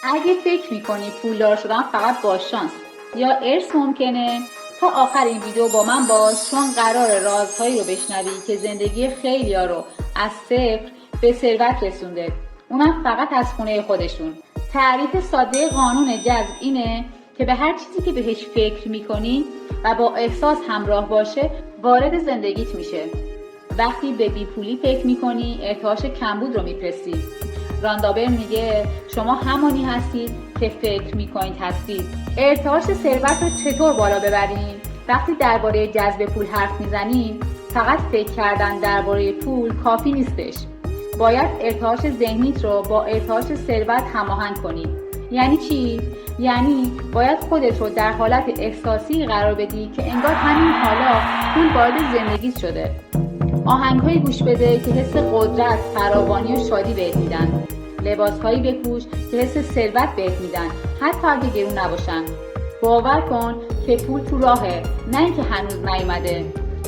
اگه فکر میکنی پولدار شدن فقط با شانس یا ارث ممکنه، تا آخر این ویدیو با من باش، چون قرار رازهایی رو بشنوی که زندگی خیلیا رو از صفر به ثروت رسونده، اونم فقط از خونه خودشون. تعریف ساده قانون جذب اینه که به هر چیزی که بهش فکر میکنی و با احساس همراه باشه وارد زندگیت میشه. وقتی به بیپولی فکر میکنی ارتعاش کمبود رو میپرسی. راندابر میگه شما همانی هستید که فکر میکنید هستید. ارتعاش ثروت رو چطور بالا ببریم؟ وقتی درباره جذب پول حرف میزنیم فقط فکر کردن درباره پول کافی نیستش. باید ارتعاش ذهنیت رو با ارتعاش ثروت هماهنگ کنی. یعنی چی؟ یعنی باید خودت رو در حالت احساسی قرار بدی که انگار همین حالا پول وارد زندگیت شده. آهنگ‌هایی گوش بده که حس قدرت، فراوانی و شادی بهت میدن. لباس‌هایی بپوش که حس ثروت بهت میدن، حتی اگه گرون نباشن. باور کن که پول تو راهه، نه اینکه هنوز نیومده.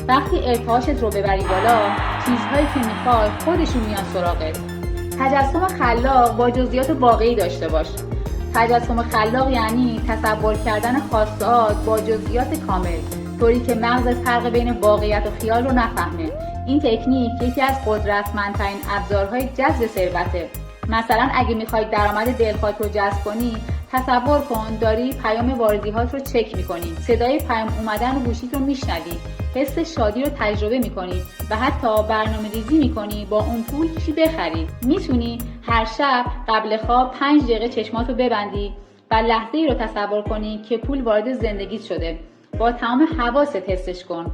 وقتی ارتعاشت رو ببری بالا، چیزهایی که میخوای خودشون میان سراغت. تجسم خلاق با جزئیات واقعی داشته باش. تجسم خلاق یعنی تصور کردن خواسته‌هات با جزئیات کامل، طوری که مغزت فرق بین واقعیت و خیال رو نفهمه. این تکنیک یکی از قدرتمندترین ابزارهای جذب ثروته. مثلا اگه میخوای درآمد دلخواهت رو جذب کنی، تصور کن داری پیام واردی‌هات رو چک میکنی، صدای پیام اومدن رو گوشیت رو میشنوی، حس شادی رو تجربه میکنی و حتی برنامه‌ریزی میکنی با اون پول چی بخری. میتونی هر شب قبل خواب 5 دقیقه چشماتو ببندی و لحظه‌ای رو تصور کنی که پول وارد زندگیت شده. با تمام حواست حسش کن.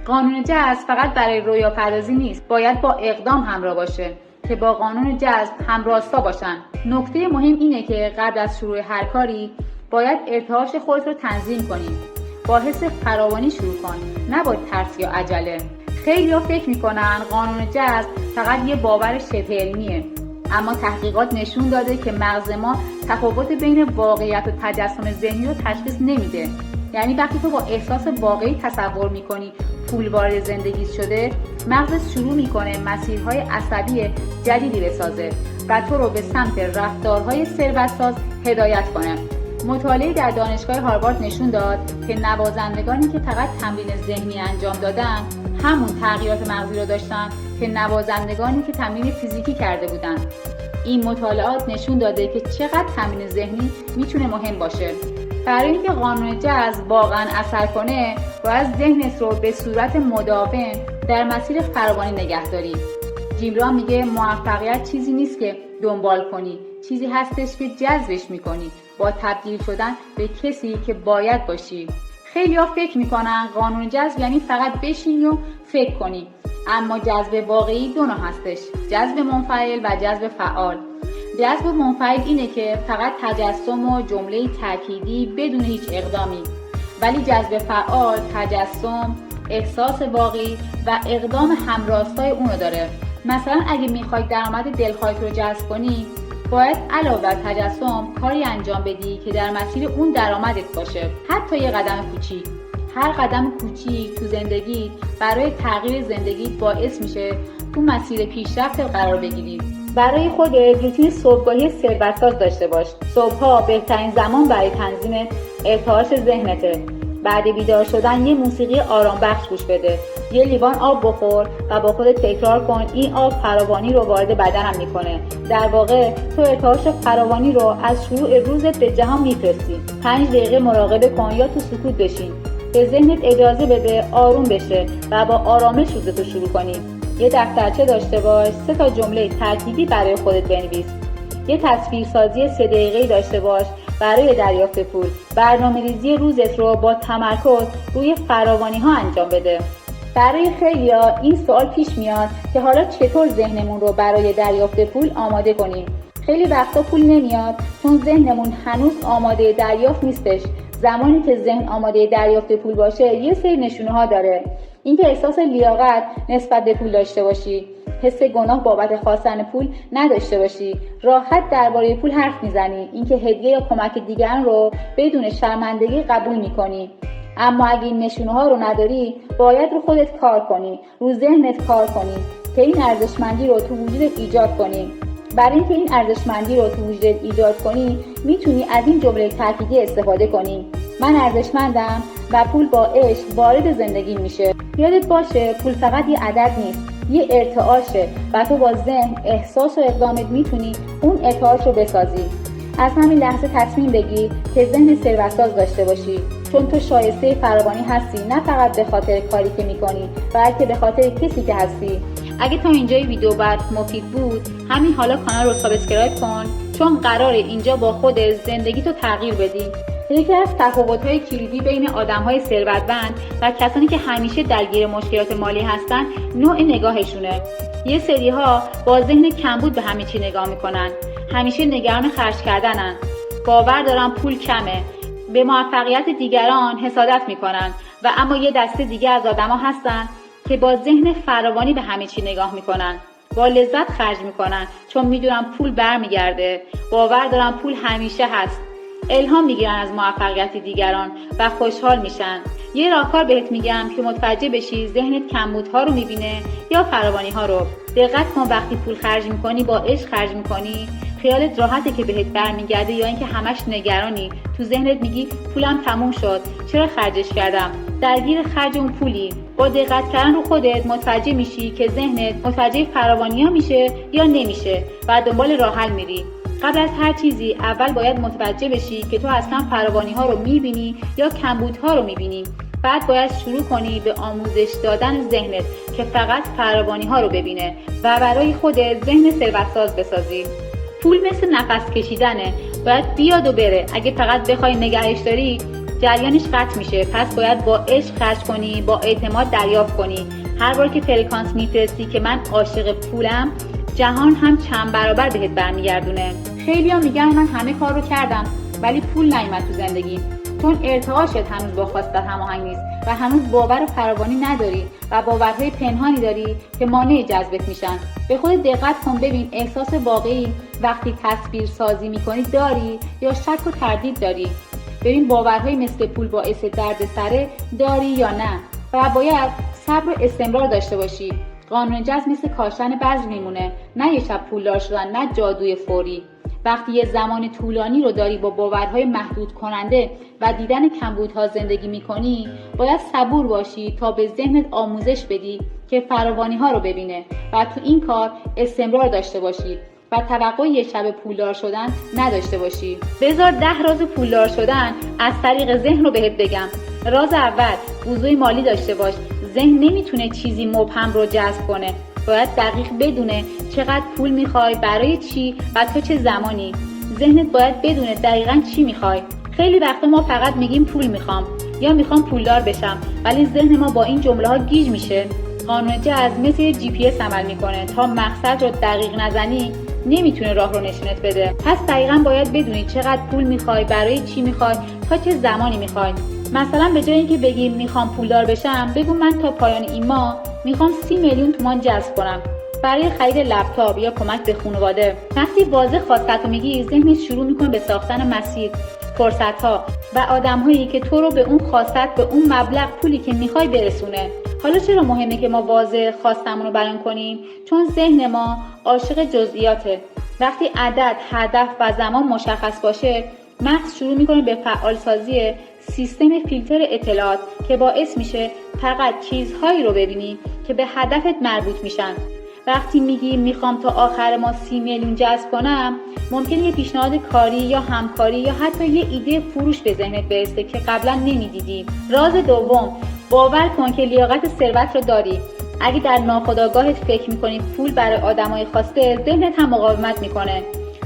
قانون جذب فقط برای رویا پردازی نیست، باید با اقدام همراه باشه که با قانون جذب همراستا باشن. نکته مهم اینه که قبل از شروع هر کاری باید ارتعاش خودت رو تنظیم کنی. با حس فراوانی شروع کن، نه با ترس یا عجله. خیلی‌ها فکر میکنن قانون جذب فقط یه باور شبه علمیه، اما تحقیقات نشون داده که مغز ما تفاوت بین واقعیت و تجسم ذهنی رو تشخیص نمیده. یعنی وقتی تو با احساس واقعی تصور میکنی پول وارد زندگیت شده، مغزت شروع میکنه مسیرهای عصبی جدیدی بسازه و تو رو به سمت رفتارهای ثروت‌ساز هدایت کنه. مطالعه در دانشگاه هاروارد نشون داد که نوازندگانی که فقط تمرین ذهنی انجام دادن همون تغییرات مغزی رو داشتن که نوازندگانی که تمرین فیزیکی کرده بودن. این مطالعات نشون داده که چقدر تمرین ذهنی میتونه مهم باشه. برای اینکه قانون جذب واقعا اثر کنه، باید ذهنت رو به صورت مداوم در مسیر فراوانی نگه داری. جیم ران میگه موفقیت چیزی نیست که دنبال کنی، چیزی هستش که جذبش میکنی با تبدیل شدن به کسی که باید باشی. خیلی‌ها فکر میکنن قانون جذب یعنی فقط بشینی و فکر کنی، اما جذب واقعی دو نوع هستش: جذب منفعل و جذب فعال. جذب منفعل اینه که فقط تجسم و جمله تأکیدی بدون هیچ اقدامی، ولی جذب فعال تجسم، احساس واقعی و اقدام همراستای اونو داره. مثلا اگه میخوای درآمد دلخواهت رو جذب کنی، باید علاوه بر تجسم کاری انجام بدی که در مسیر اون درآمدت باشه، حتی یه قدم کوچیک. هر قدم کوچیک تو زندگی برای تغییر زندگیت باعث میشه تو مسیر پیشرفت قرار بگیری. برای خودت روتین صبحگاهی ثروت‌ساز داشته باش. صبح‌ها بهترین زمان برای تنظیم ارتعاش ذهنته. بعد بیدار شدن یه موسیقی آرام بخش گوش بده. یه لیوان آب بخور و با خودت تکرار کن این آب فراوانی رو وارد بدنم میکنه. در واقع تو ارتعاش فراوانی رو از شروع روزت به جهان میفرستی. 5 دقیقه مراقبه کن یا تو سکوت بشین. به ذهنت اجازه بده آروم بشه و با آرامش روزتو شروع کنی. یه دفترچه داشته باش، 3 تا جمله تأکیدی برای خودت بنویس. یه تصویرسازی 3 دقیقه‌ای داشته باش برای دریافت پول. برنامه‌ریزی روزت رو با تمرکز روی فراوانی‌ها انجام بده. برای خیلی‌ها این سوال پیش میاد که حالا چطور ذهنمون رو برای دریافت پول آماده کنیم؟ خیلی وقتا پول نمیاد چون ذهنمون هنوز آماده دریافت نیستش. زمانی که ذهن آماده دریافت پول باشه، یه سری نشونه‌ها داره. اینکه احساس لیاقت نسبت به پول داشته باشی، حس گناه بابت خواستن پول نداشته باشی، راحت درباره پول حرف میزنی، اینکه هدیه یا کمک دیگران رو بدون شرمندگی قبول میکنی. اما اگه این نشونه‌ها رو نداری، باید رو خودت کار کنی، رو ذهنت کار کنی که این ارزشمندی رو تو وجودت ایجاد کنی. برای اینکه این ارزشمندی رو تو وجودت ایجاد کنی میتونی از این جمله تأکیدی استفاده کنی: من ارزشمندم و پول با عشق وارد زندگی میشه. یادت باشه پول فقط یه عدد نیست، یه ارتعاشه و تو با ذهن، احساس و اقدامت میتونی اون ارتعاش رو بسازی. از همین لحظه تصمیم بگیر که ذهن ثروت‌ساز داشته باشی، چون تو شایسته فراوانی هستی، نه فقط به خاطر کاری که میکنی بلکه به خاطر کسی که هستی. اگه تا اینجای ویدیو برات مفید بود، همین حالا کانال رو سابسکرایب کن، چون قراره اینجا با خودت زندگی تو تغییر بدی. یکی از تفاوت‌های کلیدی بین آدم‌های ثروتمند و کسانی که همیشه درگیر مشکلات مالی هستن نوع نگاهشونه. یه سری‌ها با ذهن کمبود به همه چی نگاه میکنن، همیشه نگران خرج کردنن، باور دارن پول کمه، به موفقیت دیگران حسادت میکنن. و اما یه دسته دیگه از آدما هستن که با ذهن فراوانی به همه چی نگاه میکنن، با لذت خرج میکنن چون میدونن پول برمیگرده، باور دارن پول همیشه هست، الهام میگیرن از موفقیت دیگران و خوشحال میشن. یه راهکار بهت میگم که متوجه بشی ذهنت کمبودها رو میبینه یا فراوانی ها رو. دقت کن وقتی پول خرج میکنی با عشق خرج میکنی، خیالت راحته که بهت برمیگرده یا اینکه همش نگرانی، تو ذهنت میگی پولم تموم شد، چرا خرجش کردم، درگیر خرج اون پولی. با دقت کردن رو خودت متوجه میشی که ذهنت متوجه فراوانی‌ها میشه یا نمیشه و دنبال راه حل میری. قبل از هر چیزی اول باید متوجه بشی که تو اصلا فراوانی‌ها رو میبینی یا کمبودها رو میبینی. بعد باید شروع کنی به آموزش دادن ذهنت که فقط فراوانی‌ها رو ببینه و برای خودت ذهن ثروت‌ساز بسازی. پول مثل نفس کشیدنه، باید بیاد و بره. اگه فقط بخوای نگهش داری جریانش قطع میشه. پس باید با عشق خرج کنی، با اعتماد دریافت کنی. هر بار که فرکانس میفرستی که من عاشق پولم، جهان هم چند برابر بهت برمیگردونه. خیلی‌ها میگن من همه کار رو کردم ولی پول نیومد تو زندگی، چون ارتعاشت هنوز با خواستت هماهنگ نیست و هنوز باور و فراوانی نداری و باورهای پنهانی داری که مانع جذبت میشن. به خودت دقت کن، ببین احساس واقعی وقتی تصویر سازی میکنی داری یا شک و تردید داری. ببین باورهای مثل پول باعث دردسر داری یا نه، و باید صبر و استمرار داشته باشی. قانون جذب مثل کاشتن بذر میمونه، نه یه شب پولدار شدن، نه جادوی فوری. وقتی یه زمان طولانی رو داری با باورهای محدود کننده و دیدن کمبودها زندگی میکنی، باید صبور باشی تا به ذهنت آموزش بدی که فراوانی ها رو ببینه و تو این کار استمرار داشته باشی و توقع یه شب پولدار شدن نداشته باشی. بذار 10 راز پولدار شدن از طریق ذهن رو بهت بگم. راز اول، وضوح مالی داشته باش. ذهن نمیتونه چیزی مبهم رو جذب کنه، باید دقیق بدونه چقدر پول میخوای، برای چی و تا چه زمانی. ذهنت باید بدونه دقیقاً چی میخوای. خیلی وقتا ما فقط میگیم پول میخوام یا میخوام پولدار بشم، ولی ذهن ما با این جمله ها گیج میشه. قانون جذب مثل GPS عمل میکنه، تا مقصد رو دقیق نزنی نمیتونه راه رو نشونت بده. پس دقیقاً باید بدونی چقدر پول میخوای، برای چی میخوای، تا چه زمانی میخوای. مثلا به جای اینکه بگیم میخوام پولدار بشم، بگو من تا پایان این ماه میخوام 30 میلیون تومان جذب کنم برای خرید لپتاپ یا کمک به خانواده. وقتی واضح خواستت رو میگی، ذهنت شروع میکنه به ساختن مسیر، فرصت‌ها و آدم‌هایی که تو رو به اون خواستت، به اون مبلغ پولی که میخوای برسونه. حالا چرا مهمه که ما واضح خواستمون رو بیان کنیم؟ چون ذهن ما عاشق جزئیاته. وقتی عدد، هدف و زمان مشخص باشه، مغز شروع میکنه به فعال سازی سیستم فیلتر اطلاعات که باعث میشه فقط چیزهایی رو ببینی که به هدفت مربوط میشن. وقتی میگی میخوام تا آخر ماه 30 میلیون جذب کنم، ممکنه یه پیشنهاد کاری یا همکاری یا حتی یه ایده فروش به ذهنت برسه که قبلا نمیدیدی. راز دوم، باور کن که لیاقت ثروت رو داری. اگه در ناخودآگاهت فکر میکنی پول برای آدمای خاصه، ذهنت هم مقاومت میکنه.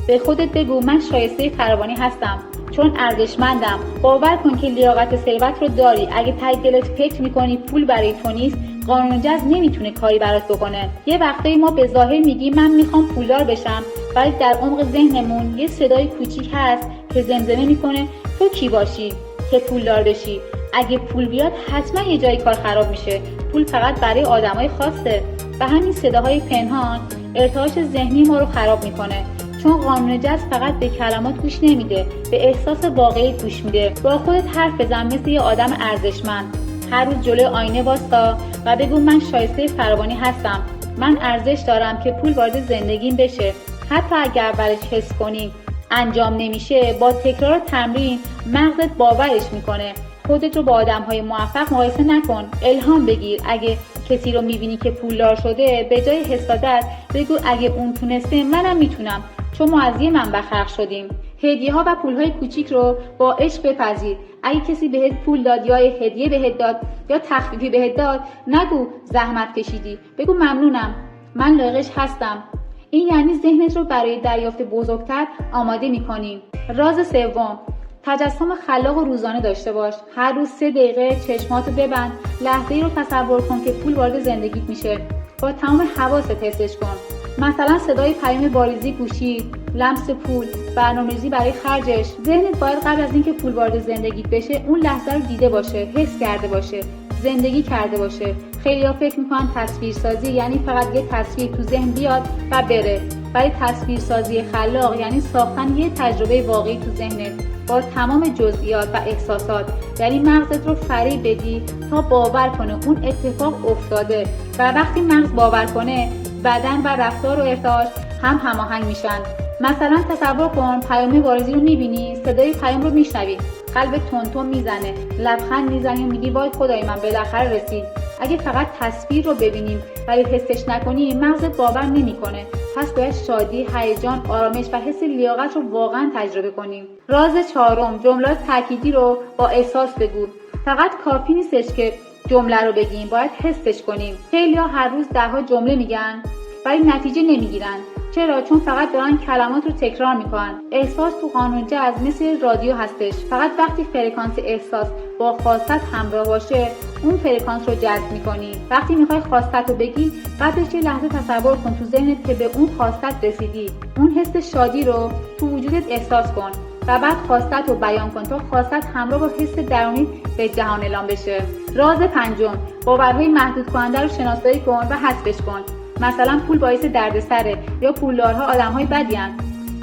به خودت بگو من شایسته فراوانی هستم، چون ارزشمندم. باور کن که لیاقت ثروت رو داری. اگه ته دلت فکر میکنی پول برای تو نیست، قانون جذب نمیتونه کاری برات بکنه. یه وقتایی ما به ظاهر میگیم من میخوام پولدار بشم، ولی در عمق ذهنمون یه صدای کوچیک هست که زمزمه میکنه تو کی باشی که پولدار بشی؟ اگه پول بیاد حتما یه جای کار خراب میشه. پول فقط برای آدمای خاصه. و همین صداهای پنهان ارتعاش ذهنی ما رو خراب میکنه. چون قانون جذب فقط به کلمات گوش نمیده، به احساس واقعی گوش میده. با خودت حرف بزن مثل یه آدم ارزشمند. هر روز جلوی آینه واستا و بگو من شایسته فراوانی هستم. من ارزش دارم که پول وارد زندگیم بشه. حتی اگر اولش حس کنی انجام نمیشه، با تکرار تمرین مغزت باورش میکنه. خودت رو با آدم‌های موفق مقایسه نکن، الهام بگیر. اگه کسی رو میبینی که پولدار شده، به جای حسادت بگو اگه اون تونسته منم میتونم، چون ما از یه منبع خلق شدیم. هدیه‌ها و پول‌های کوچیک رو با عشق بپذیر. اگه کسی بهت پول داد یا هدیه بهت داد یا تخفیفی بهت داد، نگو زحمت کشیدی، بگو ممنونم، من لایقش هستم. این یعنی ذهنت رو برای دریافت بزرگتر آماده می‌کنی. راز سوم، تجسم خلاق و روزانه داشته باش. هر روز 3 دقیقه چشماتو ببند، لحظه‌ای رو تصور کن که پول وارد زندگیت میشه. با تمام حواست حسش کن. مثلا صدای پیام واریزی گوشی، لمس پول، برنامه‌ریزی برای خرجش. ذهنت باید قبل از اینکه پول وارد زندگیت بشه اون لحظه رو دیده باشه، حس کرده باشه، زندگی کرده باشه. خیلی‌ها فکر می‌کنن تصویرسازی یعنی فقط یه تصویر تو ذهن بیاد و بره. ولی تصویرسازی خلاق یعنی ساختن یه تجربه واقعی تو ذهنت با تمام جزئیات و احساسات. یعنی مغزت رو فریب بدی تا باور کنه اون اتفاق افتاده، و وقتی مغز باور کنه بدن و رفتار و ارتعاش هم هماهنگ میشن. مثلا تصور کن پیام واریزی رو میبینی، صدای پیام رو میشنوی، قلبت تون میزنه، لبخند میزنی و میگی وای خدای من بالاخره رسید. اگه فقط تصویر رو ببینیم ولی حسش نکنی، مغزت باور نمیکنه. پس باید شادی، هیجان، آرامش و حس لیاقت رو واقعا تجربه کنیم. راز چهارم، جملات تأکیدی رو با احساس بگو. فقط کافی نیستش که جمله رو بگیم، باید حسش کنیم. خیلی‌ها هر روز 10 جمله میگن ولی نتیجه نمیگیرن. چرا؟ چون فقط دارن کلمات رو تکرار میکنن. احساس تو قانون جذب مثل رادیو هستش. فقط وقتی فرکانس احساس با خواستت همراه باشه، اون فرکانس رو جذب میکنی. وقتی میخوای خواستت رو بگی، بعدش یه لحظه تصور کن تو ذهنت که به اون خواستت رسیدی. اون حس شادی رو تو وجودت احساس کن و بعد خواستت رو بیان کن تا خواستت همراه با حس درونی به جهان اعلام بشه. راز پنجم، باورهای محدود کننده رو شناسایی کن و حذفش کن. مثلا پول باعث دردسره یا پولدارها آدم‌های بدی ان.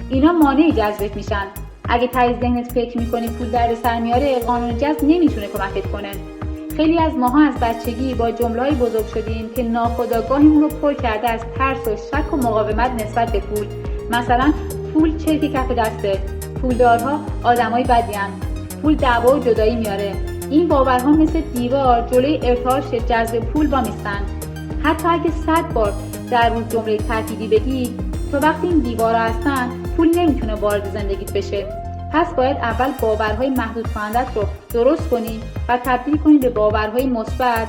اینا مانع جذبت میشن. اگه ته ذهنت فکر میکنی پول دردسر میاره، قانون جذب نمیتونه کمکت کنه. خیلی از ماها از بچگی با جمله‌ای بزرگ شدیم که ناخودآگاهمون رو پر کرده از ترس و شک و مقاومت نسبت به پول. مثلا پول چرک کف دسته، پولدارها آدمای بدی ان، پول دعوا و جدایی میاره. این باورها مثل دیوار جلوی ارتعاش جذب پول وامیستن. حتی اگه 100 بار در روز جمله تأکیدی بگی، تا وقتی این دیوارا هستن پول نمیتونه وارد زندگیت بشه. پس باید اول باورهای محدود کنندت رو درست کنی و تبدیل کنی به باورهای مثبت.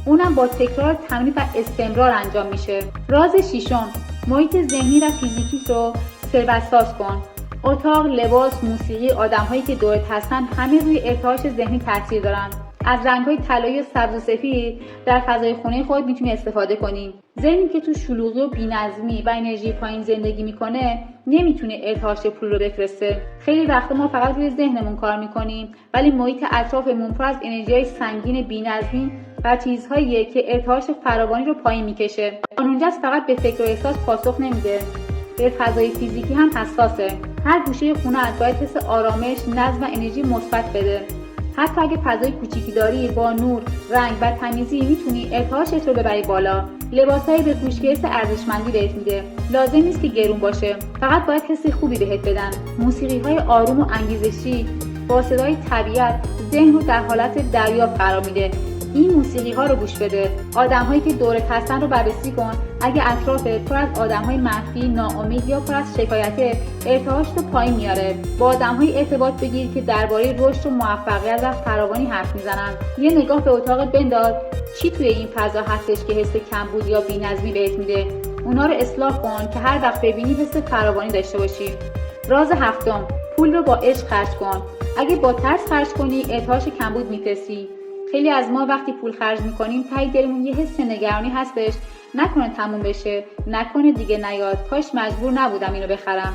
اونم با تکرار، تمرین و استمرار انجام میشه. راز ششم، محیط ذهنی و فیزیکی رو ثروت‌ساز کن. اتاق، لباس، موسیقی، آدم‌هایی که دورت هستن همه روی ارتعاش ذهنی تاثیر دارن. از رنگ‌های طلایی و سبز و سفید در فضای خونه خود میتونی استفاده کنی. ذهنی که تو شلوغی و بی‌نظمی و انرژی پایین زندگی میکنه نمیتونه ارتعاش پول رو بفرسته. خیلی وقت ما فقط روی ذهنمون کار میکنیم ولی محیط اطرافمون پر از انرژی‌های سنگین بی‌نظمی و چیزهاییه که ارتعاش فراوانی رو پایین میکشه. قانون جذب فقط به فکر و احساس پاسخ نمیده، به فضای فیزیکی هم حساسه. هر گوشه خونه‌ات باید حس آرامش، نظم و انرژی مثبت بده. حتی اگه فضای کوچیکی داری، با نور، رنگ و تمیزی میتونی ارتعاشت رو ببری بالا. لباسایی بپوش که حس ارزشمندی بهت میده. لازم نیست که گرون باشه، فقط باید حس خوبی بهت بدن. موسیقی‌های آروم و انگیزشی با صدای طبیعت ذهن رو در حالت دریافت قرار میده. این موسیقی‌ها رو گوش بده. آدم‌هایی که دورت هستن رو بررسی کن. اگه اطرافت پر از آدم‌های منفی، ناامید یا پر از شکایت، ارتعاش رو پایین میاره. با آدم‌های ارتباط بگیر که درباره رشد و موفقیت و فراوانی حرف میزنن. یه نگاه به اتاقت بنداز، چی توی این فضا هستش که حس کمبود یا بی‌نظمی بهت میده. اونا رو اصلاح کن که هر وقت ببینی حس فراوانی داشته باشی. راز هفتم، پول رو با عشق خرج کن. اگه با ترس خرج کنی، ارتعاش کمبود میفرستی. خیلی از ما وقتی پول خرج میکنیم تای دلمون یه حس نگرانی هستش، نکنه تموم بشه، نکنه دیگه نیاد، کاش مجبور نبودم اینو بخرم.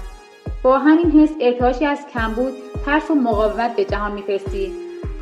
با همین حس ارتعاشی از کمبود، ترس و مقاومت به جهان میفرستی.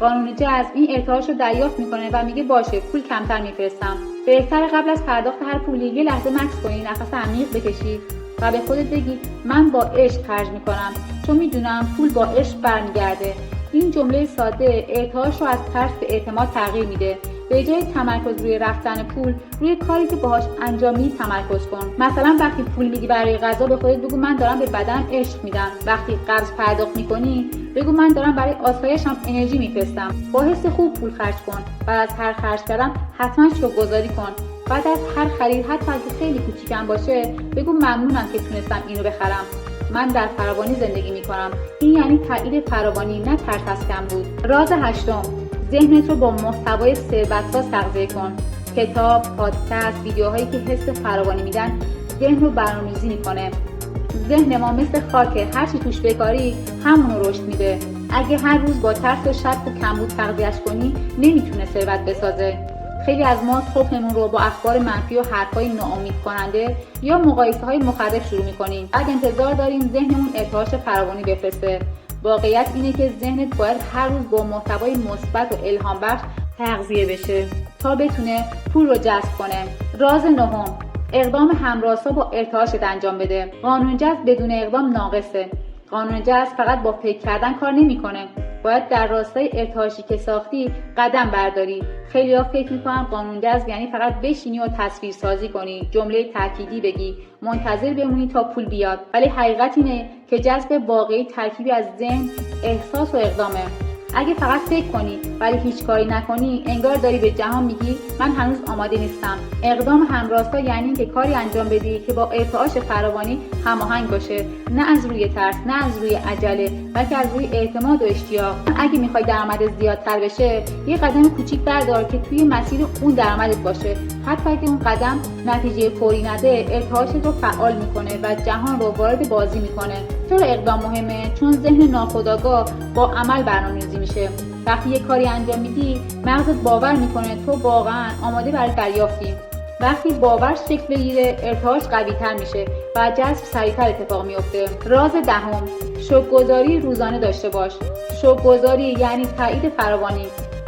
قانون جذب این ارتعاش رو دریافت میکنه و میگه باشه پول کمتر میفرستم. بهتره قبل از پرداخت هر پولی یه لحظه مکث کنی، نفس عمیق بکشی و به خودت بگی من با عشق خرج میکنم، چون میدونم پول با عشق برمیگرده. این جمله ساده ارتعاش رو از ترس به اعتماد تغییر میده. به جای تمرکز روی رفتن پول، روی کاری که باهاش انجامی تمرکز کن. مثلا وقتی پول میدی برای غذا، به خودت بگو من دارم به بدنم عشق میدم. وقتی قرض پرداخت میکنی، بگو من دارم برای آسایشم انرژی میفرستم. با حس خوب پول خرج کن. بعد از هر خرج کردن حتما شکرگزاری کن. بعد از هر خرید، حتی اگه خیلی کوچیکم باشه، بگو ممنونم که تونستم اینو بخرم. من در فراوانی زندگی میکنم. این یعنی تایید فراوانی، نه ترس از کمبود. راز هشتم، ذهنت رو با محتوای ثروت‌ساز تغذیه کن. کتاب، پادکست، ویدیوهایی که حس فراوانی میدن ذهن رو برنامه‌ریزی میکنه. ذهن ما مثل خاکه، هر چی توش بکاری همون رو رشد میده. اگه هر روز با ترس و شک و کمبود تغذیه‌اش کنی، نمیتونه ثروت بسازه. خیلی از ما صبحمون رو با اخبار منفی و حرفای ناامید کننده یا مقایسه‌های مخرب شروع می‌کنیم. بعد انتظار داریم ذهنمون ارتعاش فراوانی بفرسته. واقعیت اینه که ذهنت باید هر روز با محتوای مثبت و الهام بخش تغذیه بشه تا بتونه پول رو جذب کنه. راز نهم، اقدام همراستا با ارتعاشت انجام بده. قانون جذب بدون اقدام ناقصه. قانون جذب فقط با فکر کردن کار نمی‌کنه. باید در راستای ارتعاشی که ساختی قدم برداری. خیلی‌ها فکر می‌کنن قانون جذب یعنی فقط بشینی و تصویر سازی کنی، جمله تأکیدی بگی، منتظر بمونی تا پول بیاد. ولی حقیقت اینه که جذب واقعی ترکیبی از ذهن، احساس و اقدامه. اگه فقط فکر کنی ولی هیچ کاری نکنی، انگار داری به جهان میگی من هنوز آماده نیستم. اقدام همراستا یعنی اینکه کاری انجام بدی که با ارتعاش فراوانی هماهنگ باشه، نه از روی ترس، نه از روی عجله، بلکه از روی اعتماد و اشتیاق. اگه میخوای درآمدت زیادتر بشه، یه قدم کوچیک بردار که توی مسیر اون درآمدت باشه. حتی اگه اون قدم نتیجه فوری نده، ارتعاشت رو فعال میکنه و جهان رو وارد بازی میکنه. چرا اقدام مهمه؟ چون ذهن ناخودآگاه با عمل برنامه‌ریزی میشه. وقتی یه کاری انجام میدی، مغزت باور میکنه تو واقعا آماده برای دریافتی. وقتی باور شکل بگیره، ارتعاش قوی‌تر میشه و جذب سریعتر اتفاق میفته. راز دهم، شکرگزاری روزانه داشته باش. شکرگزاری یعنی تایید فراوانی.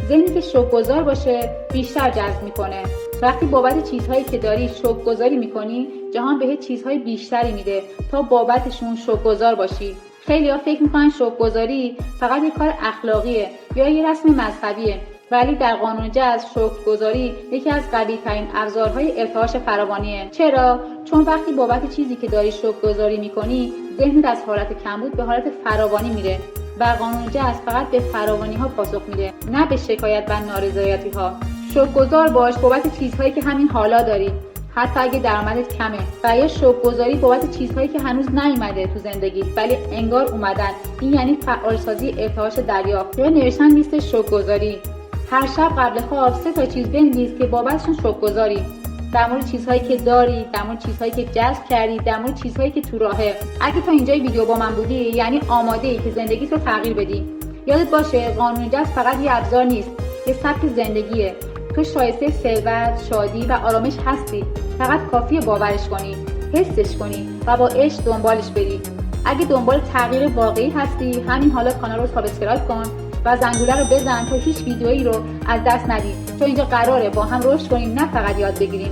ذهنی که شکرگزار باشه بیشتر جذب میکنه. وقتی بابت چیزهایی که داری شکرگزاری میکنی، جهان بهت چیزهای بیشتری میده تا بابتشون شکرگزار باشی. خیلی‌ها فکر میکنن شکرگزاری فقط یک کار اخلاقیه یا یه رسم مذهبیه، ولی در قانون جذب شکرگزاری یکی از قوی‌ترین ابزارهای ارتعاش فراوانیه. چرا؟ چون وقتی بابت چیزی که داری شکرگزاری میکنی، ذهنت از حالت کمبود به حالت فراوانی میره و قانون جذب فقط به فراوانی‌ها پاسخ میده، نه به شکایت و نارضایتی‌ها. شکرگزار باش بابت چیزهایی که همین حالا داری، حتی اگه درآمدت کمه، و یا شکرگزاری بابت چیزهایی که هنوز نیومده تو زندگیت ولی انگار اومدن. این یعنی فعالسازی ارتعاش دریافت. یا نوشتن لیست شکرگزاری. هر شب قبل خواب 3 تا چیز بنویس که بابتشون شکرگزاری. در مورد چیزهایی که داری، در مورد چیزهایی که جذب کردی، در مورد چیزهایی که تو راهه. اگه تا اینجای ویدیو با من بودی، یعنی آماده‌ای که زندگیت رو تغییر بدی. یادت باشه قانون جذب فقط یه ابزار نیست، یه سبک زندگیه. تو شایسته ثروت، شادی و آرامش هستی. فقط کافیه باورش کنی، حسش کنی و با عشق دنبالش بری. اگه دنبال تغییر واقعی هستی، همین حالا کانال رو سابسکرایب کن و زنگوله رو بزن تا هیچ ویدیویی رو از دست ندی. چون اینجا قراره با هم رشد کنیم، نه فقط یاد بگیریم.